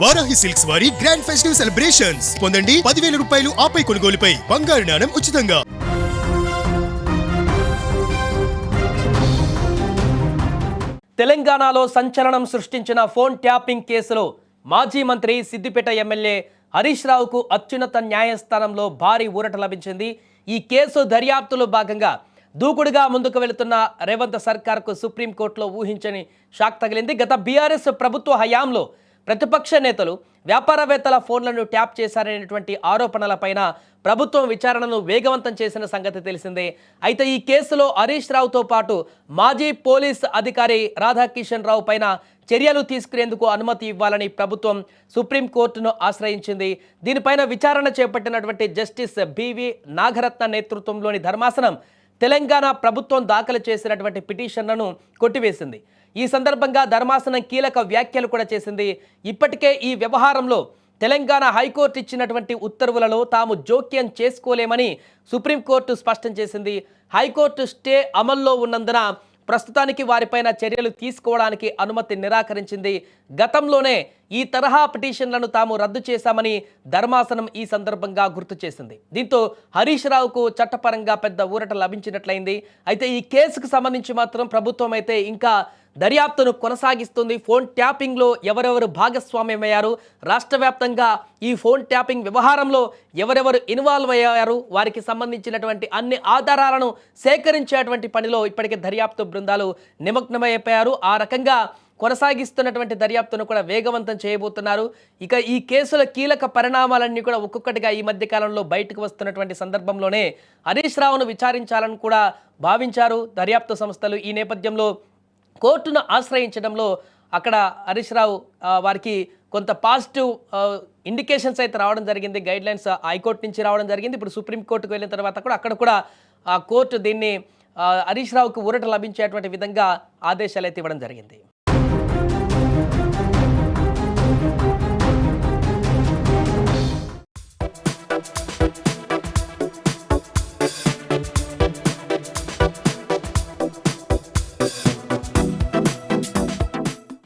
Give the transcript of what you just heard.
Varahi silks వారి grand festive celebrations పొందండి 10,000 రూపాయలు ఆపై కొనుగోలుపై బంగారు నాణెం ఉచితంగా. తెలంగాణలో సంచలనం సృష్టించిన ఫోన్ ట్యాపింగ్ కేసులో మాజీ మంత్రి సిద్దిపేట ఎమ్మెల్యే హరీష్ రావుకు అత్యున్నత న్యాయస్థానంలో భారీ ఊరట లభించింది. ఈ కేసు దర్యాప్తులో భాగంగా దూకుడుగా ముందుకు వెళుతున్న రేవంత్ సర్కార్కు సుప్రీంకోర్టులో ఊహించని షాక్ తగిలింది. గత బీఆర్ఎస్ ప్రభుత్వ హయాంలో ప్రతిపక్ష నేతలు వ్యాపారవేత్తల ఫోన్లను ట్యాప్ చేశారనేటువంటి ఆరోపణలపైన ప్రభుత్వం విచారణను వేగవంతం చేసిన సంగతి తెలిసిందే. అయితే ఈ కేసులో హరీష్ రావుతో పాటు మాజీ పోలీస్ అధికారి రాధాకిషన్ రావు పైన చర్యలు తీసుకునేందుకు అనుమతి ఇవ్వాలని ప్రభుత్వం సుప్రీంకోర్టును ఆశ్రయించింది. దీనిపైన విచారణ చేపట్టినటువంటి జస్టిస్ బివి నాగరత్న నేతృత్వంలోని ధర్మాసనం తెలంగాణ ప్రభుత్వం దాఖలు చేసినటువంటి పిటిషన్లను కొట్టివేసింది. ఈ సందర్భంగా ధర్మాసనం కీలక వ్యాఖ్యలు కూడా చేసింది. ఇప్పటికే ఈ వ్యవహారంలో తెలంగాణ హైకోర్టు ఇచ్చినటువంటి ఉత్తర్వులలో తాము జోక్యం చేసుకోలేమని సుప్రీంకోర్టు స్పష్టం చేసింది. హైకోర్టు స్టే అమల్లో ఉన్నందున ప్రస్తుతానికి వారిపైన చర్యలు తీసుకోవడానికి అనుమతి నిరాకరించింది. గతంలోనే ఈ తరహా పిటిషన్లను తాము రద్దు చేశామని ధర్మాసనం ఈ సందర్భంగా గుర్తు చేసింది. దీంతో హరీష్ రావుకు చట్టపరంగా పెద్ద ఊరట లభించినట్లయింది. అయితే ఈ కేసుకు సంబంధించి మాత్రం ప్రభుత్వం అయితే ఇంకా దర్యాప్తును కొనసాగిస్తుంది. ఫోన్ ట్యాపింగ్లో ఎవరెవరు భాగస్వామ్యమయ్యారు, రాష్ట్ర వ్యాప్తంగా ఈ ఫోన్ ట్యాపింగ్ వ్యవహారంలో ఎవరెవరు ఇన్వాల్వ్ అయ్యారు, వారికి సంబంధించినటువంటి అన్ని ఆధారాలను సేకరించేటువంటి పనిలో ఇప్పటికే దర్యాప్తు బృందాలు నిమగ్నమైపోయారు. ఆ రకంగా కొనసాగిస్తున్నటువంటి దర్యాప్తును కూడా వేగవంతం చేయబోతున్నారు. ఇక ఈ కేసుల కీలక పరిణామాలన్నీ కూడా ఒక్కొక్కటిగా ఈ మధ్య కాలంలో బయటకు వస్తున్నటువంటి సందర్భంలోనే హరీష్ రావును విచారించాలని కూడా భావించారు దర్యాప్తు సంస్థలు. ఈ నేపథ్యంలో కోర్టును ఆశ్రయించడంలో అక్కడ హరీష్ రావు వారికి కొంత పాజిటివ్ ఇండికేషన్స్ అయితే రావడం జరిగింది. గైడ్లైన్స్ హైకోర్టు నుంచి రావడం జరిగింది. ఇప్పుడు సుప్రీంకోర్టుకు వెళ్ళిన తర్వాత కూడా అక్కడ కూడా కోర్టు దీన్ని హరీష్ రావుకు ఊరట లభించేటువంటి విధంగా ఆదేశాలు అయితే ఇవ్వడం జరిగింది.